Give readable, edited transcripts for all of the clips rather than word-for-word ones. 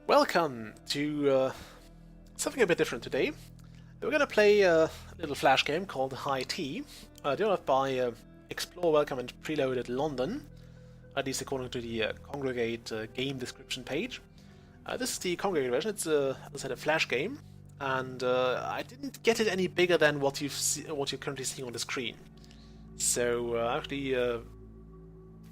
Welcome to something a bit different today. We're going to play a little flash game called High Tea, developed by Explore, Welcome and Preloaded London, at least according to the Congregate game description page. This is the Congregate version. It's as I said, a flash game, and I didn't get it any bigger than what you're currently seeing on the screen. So actually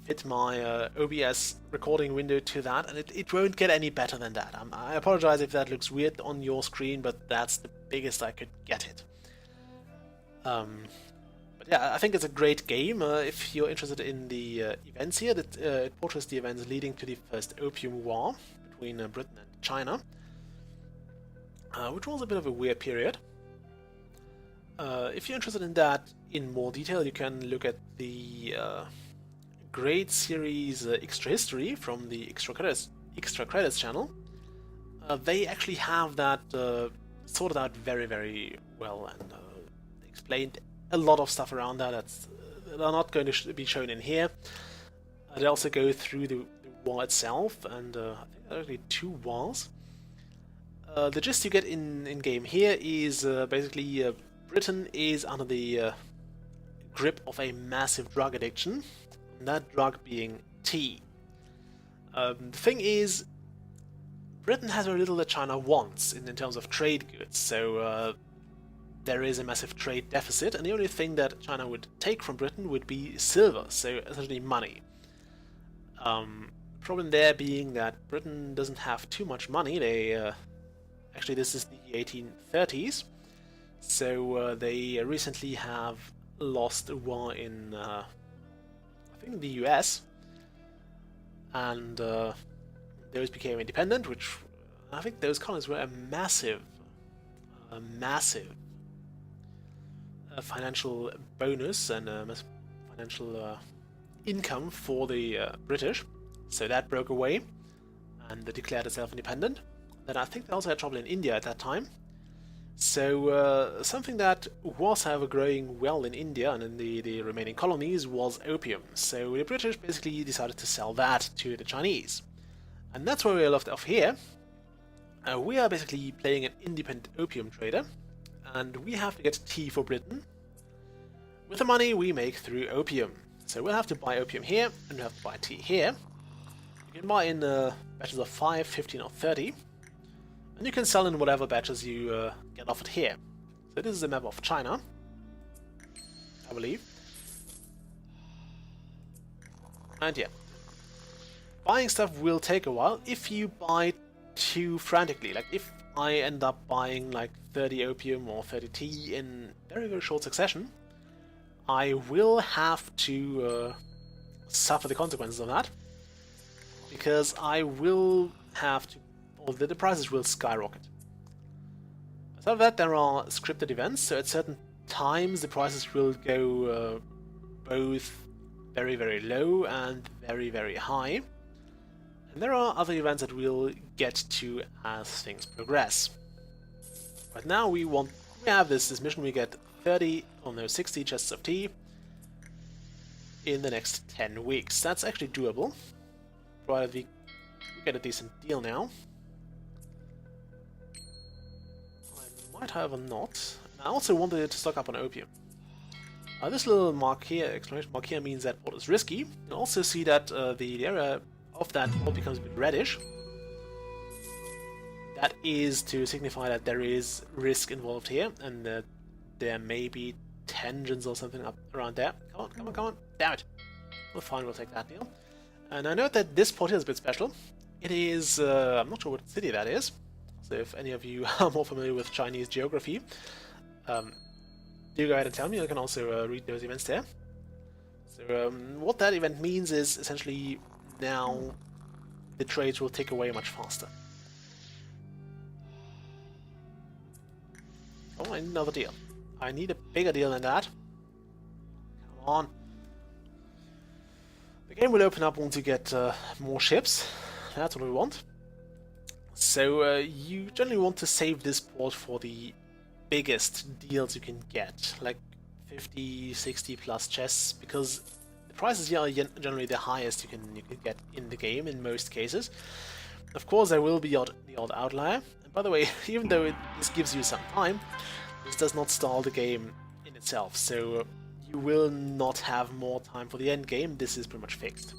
fit my OBS recording window to that, and it won't get any better than that. I apologize if that looks weird on your screen, but that's the biggest I could get it. But yeah, I think it's a great game. If you're interested in the events here, it portrays the events leading to the first Opium War between Britain and China, which was a bit of a weird period. If you're interested in that in more detail, you can look at the Great Series Extra History from the Extra Credits channel. They actually have that sorted out very, very well, and explained a lot of stuff around that that are not going to be shown in here. They also go through the war itself, and I think there are actually two wars. The gist you get in game here is basically Britain is under the grip of a massive drug addiction. And that drug being tea. The thing is, Britain has very little that China wants in terms of trade goods, so there is a massive trade deficit, and the only thing that China would take from Britain would be silver, so essentially money. Problem there being that Britain doesn't have too much money. They actually, this is the 1830s, so they recently have lost a war in I think the US, and those became independent, which I think those colonies were a massive financial bonus and financial income for the British. So that broke away and they declared itself independent. Then I think they also had trouble in India at that time. So something that was, however, growing well in India and in the remaining colonies was opium. So the British basically decided to sell that to the Chinese. And that's where we are left off here. We are basically playing an independent opium trader, and we have to get tea for Britain with the money we make through opium. So we'll have to buy opium here, and we'll have to buy tea here. You can buy in batches of 5, 15 or 30. And you can sell in whatever batches you get offered here. So this is a map of China, I believe. And yeah, buying stuff will take a while if you buy too frantically. Like if I end up buying like 30 opium or 30 tea in very, very short succession, I will have to suffer the consequences of that, because I will have to, the prices will skyrocket. Aside of that, there are scripted events, so at certain times the prices will go both very, very low and very, very high. And there are other events that we'll get to as things progress. Right now we have this mission. We get 60 chests of tea in the next 10 weeks. That's actually doable, provided we get a decent deal now. Might, however, not. I also wanted to stock up on opium. This little mark here, exclamation mark here, means that what is risky. You can also see that the area of that all becomes a bit reddish. That is to signify that there is risk involved here, and that there may be tangents or something up around there. Come on, come on, come on! Damn it! Well, fine, we'll take that deal. And I note that this port here is a bit special. It is, I'm not sure what city that is. So if any of you are more familiar with Chinese geography, do go ahead and tell me. I can also read those events there. So what that event means is essentially now the trades will tick away much faster. Oh, I need another deal. I need a bigger deal than that. Come on. The game will open up once you get more ships. That's what we want. So you generally want to save this port for the biggest deals you can get, like 50, 60 plus chests, because the prices here are generally the highest you can get in the game in most cases. Of course, there will be the odd outlier. And by the way, even though this gives you some time, this does not stall the game in itself. So you will not have more time for the end game. This is pretty much fixed.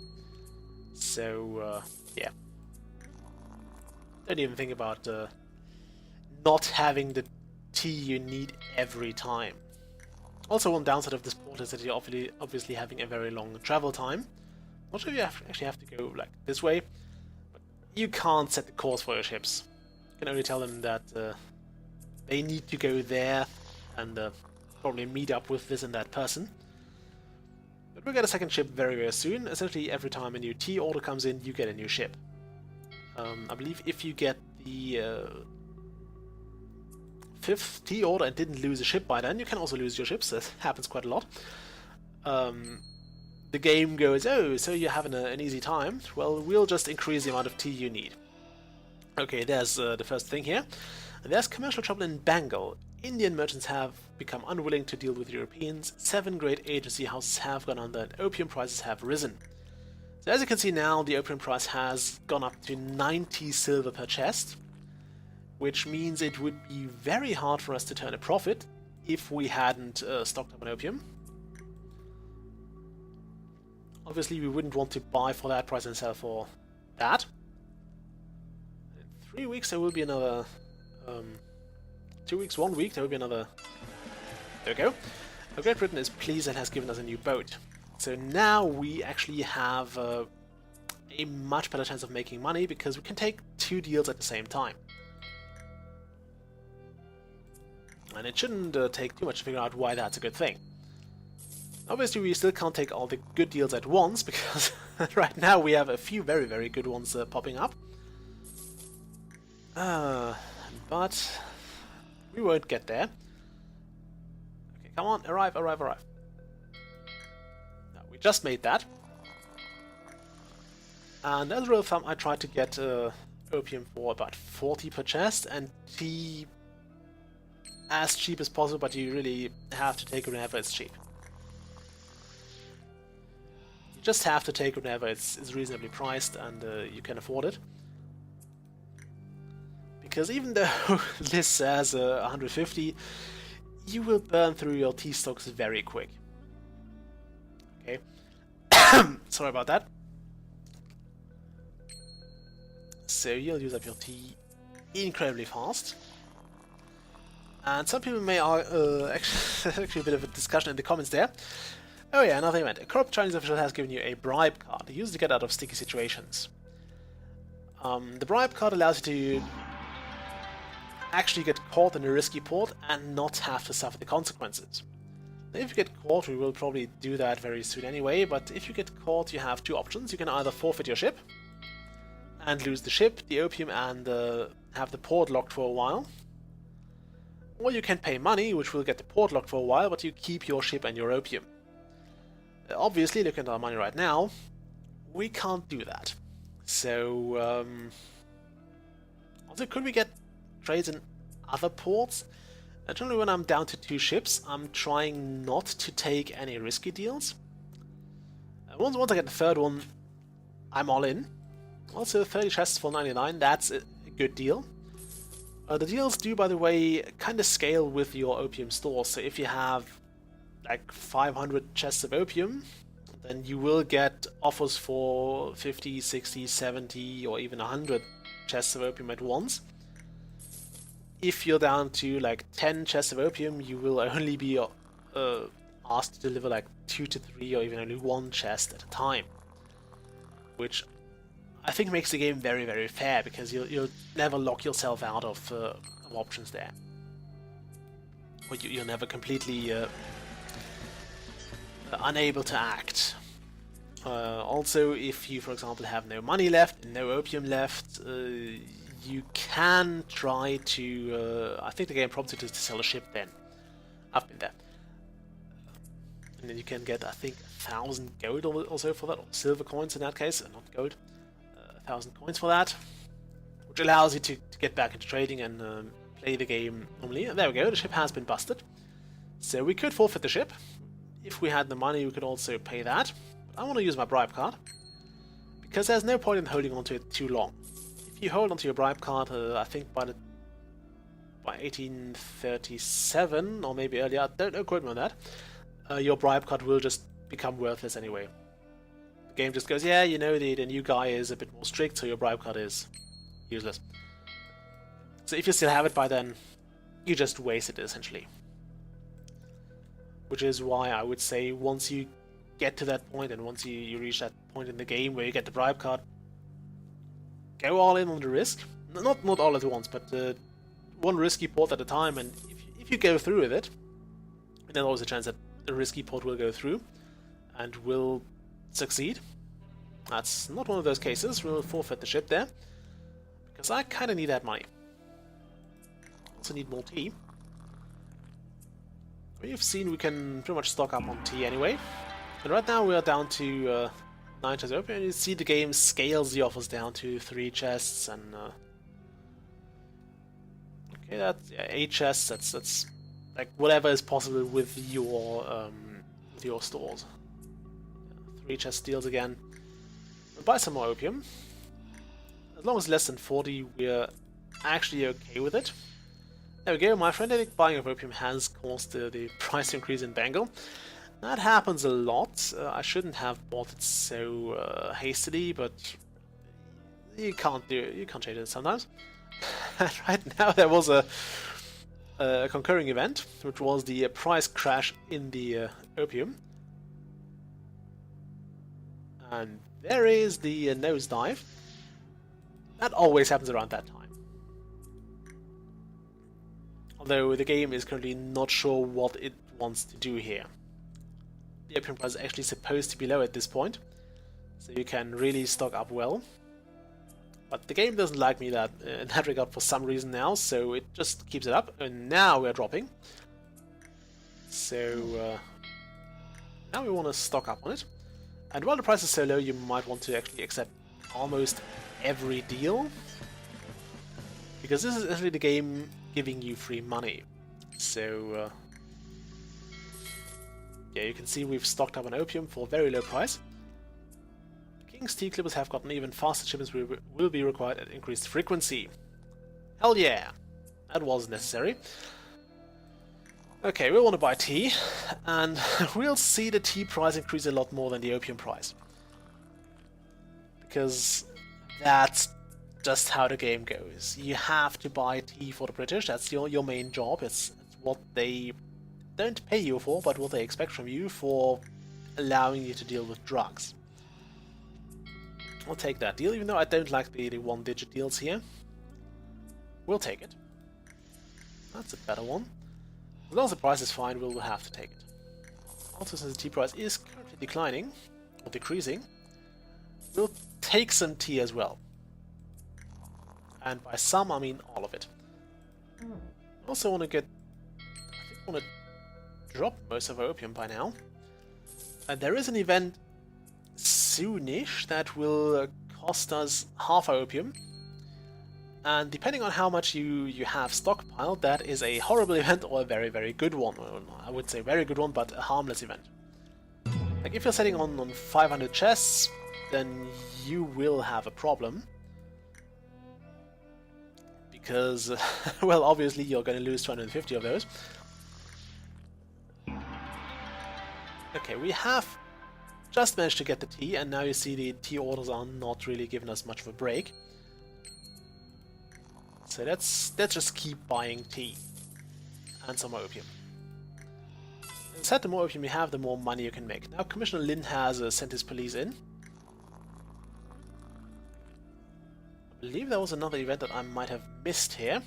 So yeah, don't even think about not having the tea you need every time. Also, one downside of this port is that you're obviously having a very long travel time. Not sure if you actually have to go like this way, but you can't set the course for your ships. You can only tell them that they need to go there and probably meet up with this and that person. But we'll get a second ship very, very soon. Essentially, every time a new tea order comes in, you get a new ship. I believe if you get the 5th tea order and didn't lose a ship by then, you can also lose your ships. That happens quite a lot. The game goes, oh, so you're having an easy time? Well, we'll just increase the amount of tea you need. Okay, there's the first thing here. And there's commercial trouble in Bengal. Indian merchants have become unwilling to deal with Europeans. 7 great agency houses have gone under, and opium prices have risen. So as you can see now, the opium price has gone up to 90 silver per chest, which means it would be very hard for us to turn a profit if we hadn't stocked up on opium. Obviously, we wouldn't want to buy for that price and sell for that. In 3 weeks, there will be another... 2 weeks, 1 week, there will be another... There we go. Great Britain is pleased and has given us a new boat. So now we actually have a much better chance of making money because we can take 2 deals at the same time. And it shouldn't take too much to figure out why that's a good thing. Obviously, we still can't take all the good deals at once, because right now we have a few very, very good ones popping up. But we won't get there. Okay, come on, arrive, arrive, arrive. No, we just made that. And as a rule of thumb, I tried to get opium for about 40 per chest, and tea as cheap as possible, but you really have to take it whenever it's cheap. You just have to take it whenever it's reasonably priced and you can afford it. Because even though this says 150, you will burn through your tea stocks very quick. Okay. Sorry about that. So you'll use up your tea incredibly fast. And some people may actually a bit of a discussion in the comments there. Oh yeah, another event. A corrupt Chinese official has given you a bribe card, used to get out of sticky situations. The bribe card allows you to actually get caught in a risky port and not have to suffer the consequences. Now, if you get caught, we will probably do that very soon anyway, but if you get caught, you have 2 options. You can either forfeit your ship and lose the ship, the opium, and have the port locked for a while. Or you can pay money, which will get the port locked for a while, but you keep your ship and your opium. Obviously, looking at our money right now, we can't do that. So, also, could we get trades in other ports? Generally, when I'm down to 2 ships, I'm trying not to take any risky deals. Once I get the 3rd one, I'm all in. Also, 30 chests for 99, that's a good deal. The deals do, by the way, kind of scale with your opium store. So if you have like 500 chests of opium, then you will get offers for 50, 60, 70, or even 100 chests of opium at once. If you're down to like 10 chests of opium, you will only be asked to deliver like 2 to 3 or even only 1 chest at a time. Which I think makes the game very, very fair, because you'll never lock yourself out of options there. Or you're never completely unable to act. Also, if you, for example, have no money left, no opium left, you can try to... I think the game prompts you to sell a ship then. I've been there. And then you can get, I think, 1,000 gold or so for that, or silver coins in that case, not gold. 1,000 coins for that, which allows you to get back into trading and play the game normally. And there we go, the ship has been busted. So we could forfeit the ship. If we had the money, we could also pay that. But I want to use my bribe card, because there's no point in holding on to it too long. if you hold onto your bribe card, I think by 1837 or maybe earlier, don't quote me on that, your bribe card will just become worthless anyway. The game just goes, yeah, you know, the new guy is a bit more strict, so your bribe card is useless. So if you still have it by then, you just waste it essentially. Which is why I would say once you get to that point and once you reach that point in the game where you get the bribe card, go all in on the risk. Not all at once, but one risky port at a time, and if you go through with it, there's always a chance that the risky port will go through and will succeed. That's not one of those cases. We'll forfeit the ship there, because I kind of need that money. Also need more tea. We've seen we can pretty much stock up on tea anyway. And right now we are down to 9 chests open, and you see the game scales the offers down to 3 chests and okay, that's 8 chests. That's like whatever is possible with your stores. 3 chest deals again. We'll buy some more opium. As long as less than 40, we're actually okay with it. There we go. My frenetic buying of opium has caused the price increase in Bengal. That happens a lot. I shouldn't have bought it so hastily, but you can't change it sometimes. Right now there was a concurring event, which was the price crash in the opium, and there is the nosedive. That always happens around that time. Although the game is currently not sure what it wants to do here. The opium price is actually supposed to be low at this point, so you can really stock up well. But the game doesn't like me that in that regard for some reason now, so it just keeps it up, and now we're dropping. So now we want to stock up on it. And while the price is so low, you might want to actually accept almost every deal, because this is actually the game giving you free money. So yeah, you can see we've stocked up on opium for a very low price. King's tea clippers have gotten even faster. Shipments will be required at increased frequency. Hell yeah, that was necessary. Okay, we want to buy tea, and we'll see the tea price increase a lot more than the opium price, because that's just how the game goes. You have to buy tea for the British. That's your main job. It's what they don't pay you for, but what they expect from you for allowing you to deal with drugs. I'll take that deal, even though I don't like the one-digit deals here. We'll take it. That's a better one. As long as the price is fine, we'll have to take it. Also, since the tea price is currently declining, or decreasing, we'll take some tea as well. And by some, I mean all of it. I also want to get... I think I want to drop most of our opium by now. And there is an event soonish that will cost us half our opium. And depending on how much you have stockpiled, that is a horrible event or a very, very good one. Well, I would say very good one, but a harmless event. Like if you're setting on 500 chests, then you will have a problem. Because, well, obviously you're going to lose 250 of those. Okay, we have just managed to get the tea, and now you see the tea orders are not really giving us much of a break. So let's just keep buying tea and some more opium. Instead, the more opium you have, the more money you can make. Now Commissioner Lin has sent his police in. I believe there was another event that I might have missed here,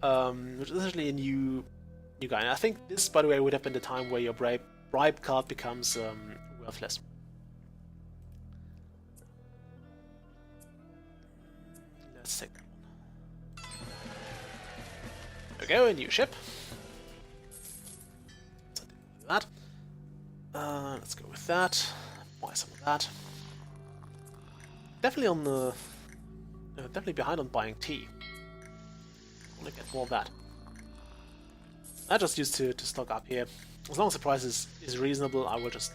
which is essentially a new guy. And I think this, by the way, would have been the time where your bribe card becomes worthless. Let's take that one. There we go, a new ship. Let's do that. Let's go with that. Buy some of that. Definitely on the... definitely behind on buying tea. I want to get more of that. I just used to stock up here. As long as the price is reasonable, I will just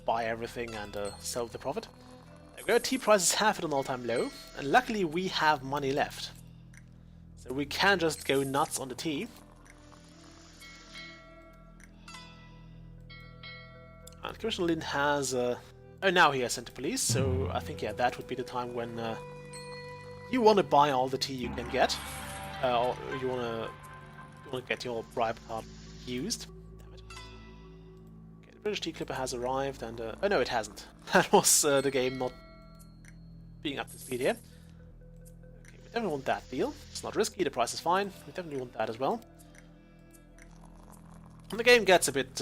buy everything and sell with the profit. There we go. Tea prices have hit an all-time low, and luckily we have money left. So we can just go nuts on the tea. And Commissioner Lin has... oh, now he has sent the police, so I think, yeah, that would be the time when you want to buy all the tea you can get. Or you want to get your bribe card used. Damn it. Okay, the British tea clipper has arrived, and... oh, no, it hasn't. That was the game not being up to speed here. Okay, we definitely want that deal. It's not risky, the price is fine. We definitely want that as well. And the game gets a bit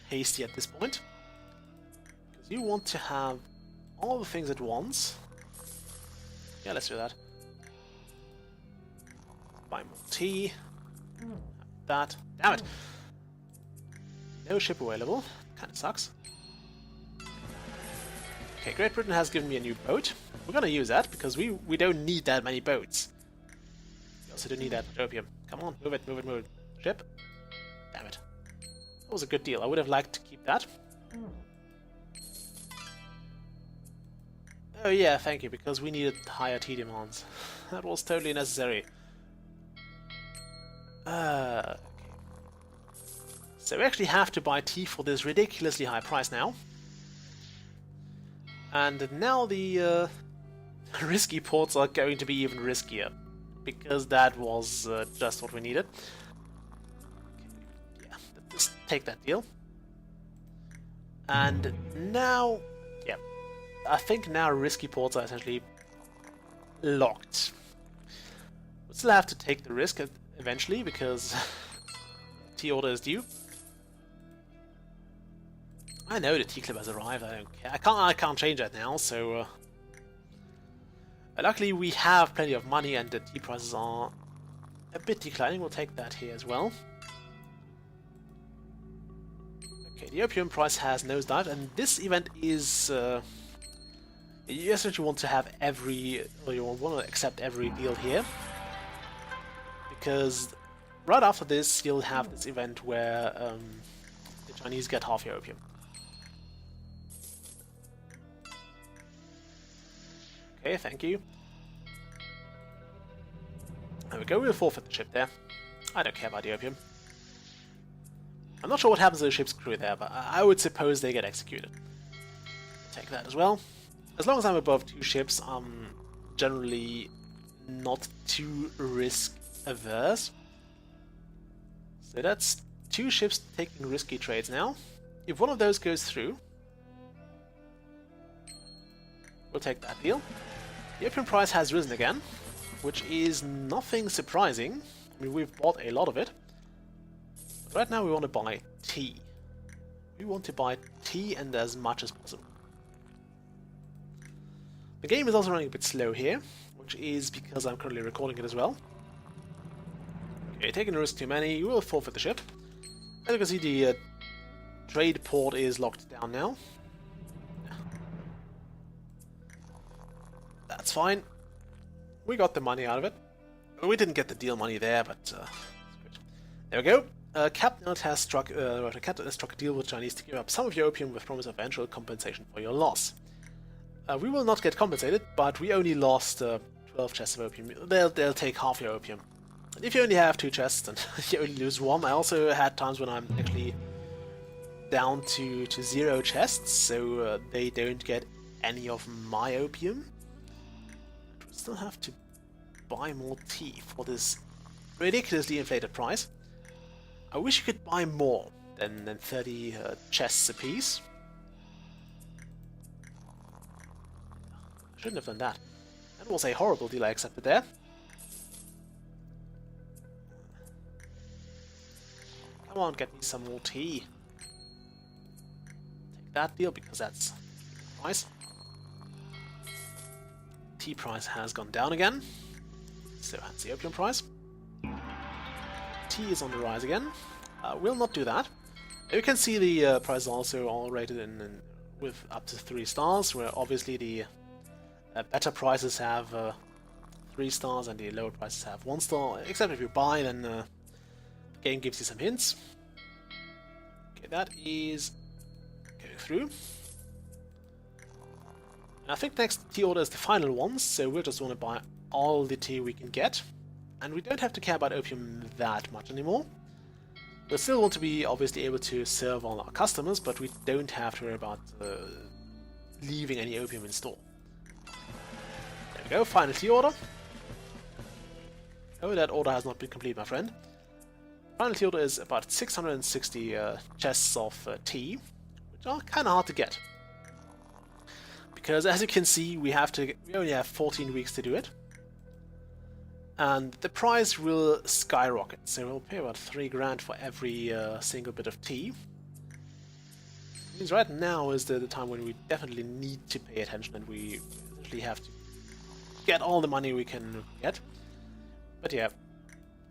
hasty at this point. Because you want to have all the things at once. Yeah, let's do that. Buy more tea. That. Damn it! No ship available. Kinda sucks. Okay, Great Britain has given me a new boat. We're gonna use that because we don't need that many boats. We also don't need that much opium. Come on, move it, move it, move it. Ship. Damn it. That was a good deal. I would have liked to keep that. Oh yeah, thank you, because we needed higher tea demands. That was totally necessary. Okay. So we actually have to buy tea for this ridiculously high price now. And now the risky ports are going to be even riskier, because that was just what we needed. Okay, yeah, just take that deal. And now, yeah, I think now risky ports are essentially locked. We still have to take the risk eventually, because tea order is due. I know the tea clip has arrived, I don't care. I can't change that now, so... luckily we have plenty of money and the tea prices are a bit declining. We'll take that here as well. Okay, the opium price has nosedived, and this event is... you essentially want to have every... or you want to accept every deal here. Because right after this you'll have this event where the Chinese get half your opium. Okay, thank you. There we go, we'll forfeit the ship there. I don't care about the opium. I'm not sure what happens to the ship's crew there, but I would suppose they get executed. Take that as well. As long as I'm above 2 ships, I'm generally not too risk averse. So that's 2 ships taking risky trades now. If one of those goes through, we'll take that deal. The opium price has risen again, which is nothing surprising. I mean, we've bought a lot of it. But right now we want to buy tea. We want to buy tea and as much as possible. The game is also running a bit slow here, which is because I'm currently recording it as well. Okay, taking a risk too many, you will forfeit the ship. As you can see, the trade port is locked down now. That's fine. We got the money out of it. We didn't get the deal money there, but it's good. There we go. Captain has struck a deal with Chinese to give up some of your opium with promise of eventual compensation for your loss. We will not get compensated, but we only lost 12 chests of opium. They'll take half your opium. And if you only have 2 chests and you only lose 1, I also had times when I'm actually down to 0 chests, so they don't get any of my opium. Still have to buy more tea for this ridiculously inflated price. I wish you could buy more than 30 chests apiece. I shouldn't have done that. That was a horrible deal I accepted there. Come on, get me some more tea. Take that deal because that's nice. Tea price has gone down again, so has the opium price. Tea is on the rise again. We'll not do that. You can see the price is also all rated in with up to 3 stars, where obviously the better prices have 3 stars and the lower prices have 1 star. Except if you buy, then the game gives you some hints. Okay, that is going through. I think next tea order is the final one, so we'll just want to buy all the tea we can get. And we don't have to care about opium that much anymore. We still want to be obviously able to serve all our customers, but we don't have to worry about leaving any opium in store. There we go, final tea order. Oh, that order has not been complete, my friend. Final tea order is about 660 chests of tea, which are kind of hard to get. Because as you can see, we only have 14 weeks to do it. And the price will skyrocket, so we'll pay about 3 grand for every single bit of tea. Means right now is the time when we definitely need to pay attention, and we essentially have to get all the money we can get. But yeah,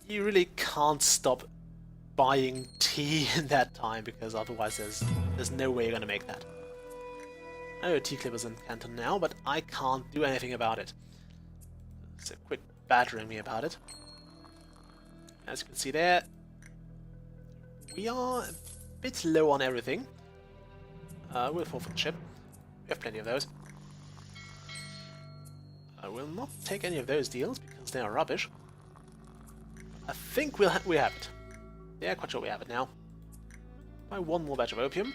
you really can't stop buying tea in that time, because otherwise there's no way you're gonna make that. I know tea clippers in Canton now, but I can't do anything about it. So quit battering me about it. As you can see there, we are a bit low on everything. We'll fall for the ship. We have plenty of those. I will not take any of those deals because they are rubbish. I think we have it. Yeah, quite sure we have it now. Buy one more batch of opium.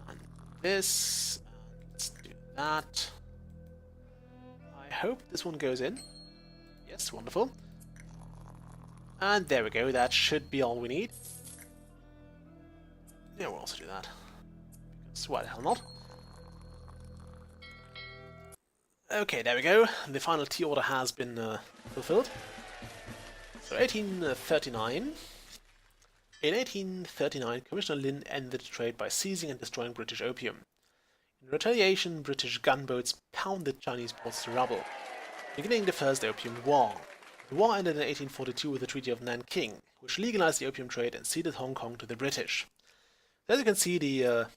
And this. Let's do that. I hope this one goes in. Yes, wonderful. And there we go, that should be all we need. Yeah, we'll also do that. Because why the hell not? Okay, there we go. The final tea order has been fulfilled. So 1839. In 1839, Commissioner Lin ended the trade by seizing and destroying British opium. In retaliation, British gunboats pounded Chinese ports to rubble, beginning the First Opium War. The war ended in 1842 with the Treaty of Nanking, which legalized the opium trade and ceded Hong Kong to the British. As you can see, the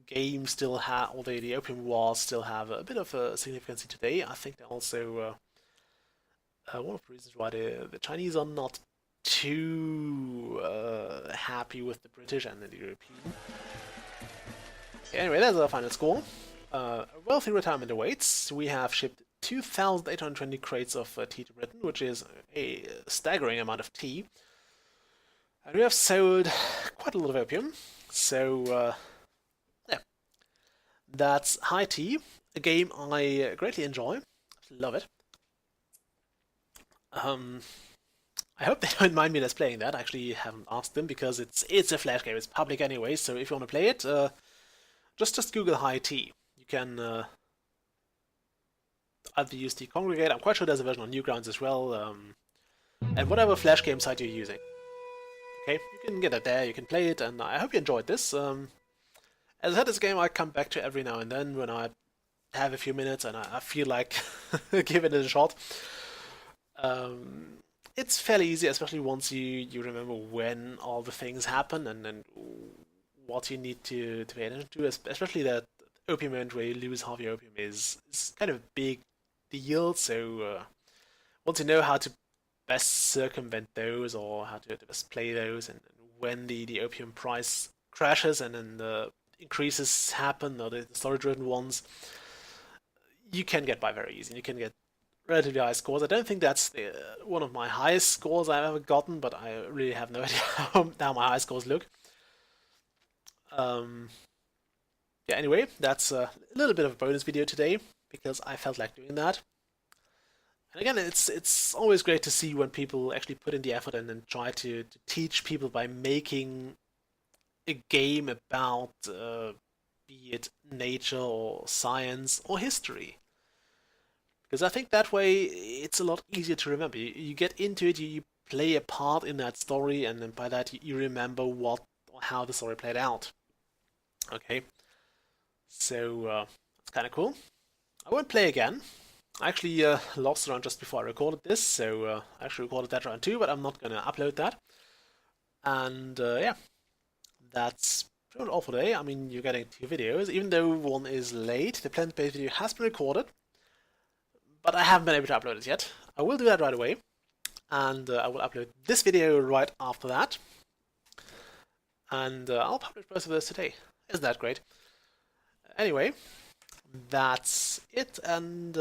game still have, or the Opium Wars still have a bit of significance today. I think they're also one of the reasons why the Chinese are not too happy with the British and the European. Anyway, there's our final score. A wealthy retirement awaits. We have shipped 2,820 crates of tea to Britain, which is a staggering amount of tea. And we have sold quite a lot of opium. So, yeah. That's High Tea, a game I greatly enjoy. Love it. I hope they don't mind me that's playing that. I actually haven't asked them because it's a flash game. It's public anyway, so if you want to play it, just Google High Tea. You can either use the Congregate. I'm quite sure there's a version on Newgrounds as well. And whatever flash game site you're using. Okay, you can get it there, you can play it, and I hope you enjoyed this. As I said, this game I come back to every now and then when I have a few minutes and I feel like giving it a shot. It's fairly easy, especially once you remember when all the things happen and what you need to pay attention to, especially that opium event where you lose half your opium is kind of a big deal, so once you know how to best circumvent those or how to best play those, and when the opium price crashes and then the increases happen, or the story-driven ones, you can get by very easy. You can get relatively high scores. I don't think that's one of my highest scores I've ever gotten, but I really have no idea how my high scores look. Yeah, anyway, that's a little bit of a bonus video today, because I felt like doing that. And again, it's always great to see when people actually put in the effort and then try to teach people by making a game about, be it nature or science or history. Because I think that way it's a lot easier to remember. You get into it, you play a part in that story, and then by that you remember what or how the story played out. Okay, so that's kind of cool. I won't play again. I actually lost a round just before I recorded this, so I actually recorded that round too, but I'm not going to upload that. And yeah, that's pretty much all for today. I mean, you're getting 2 videos, even though one is late. The plant-based video has been recorded, but I haven't been able to upload it yet. I will do that right away, and I will upload this video right after that. And I'll publish both of those today. Isn't that great? anyway, that's it, and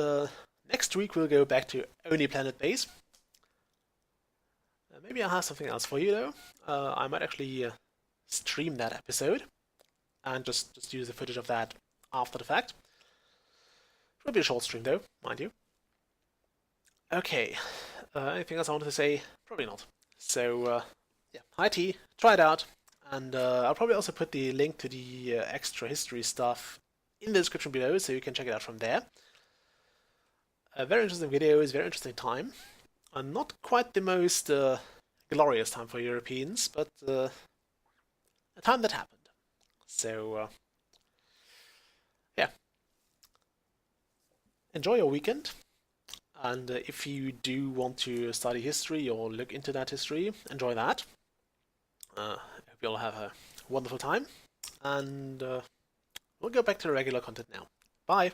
next week we'll go back to only planet base. Maybe I'll have something else for you though. I might actually stream that episode and just use the footage of that after the fact. It will be a short stream though, mind you. Okay, anything else I wanted to say? Probably not. So, yeah, hi T, try it out, and I'll probably also put the link to the extra history stuff in the description below, so you can check it out from there. Very interesting videos, very interesting time. Not quite the most glorious time for Europeans, but a time that happened. So, yeah. Enjoy your weekend. And if you do want to study history or look into that history, enjoy that. I hope you'll have a wonderful time. And we'll go back to the regular content now. Bye!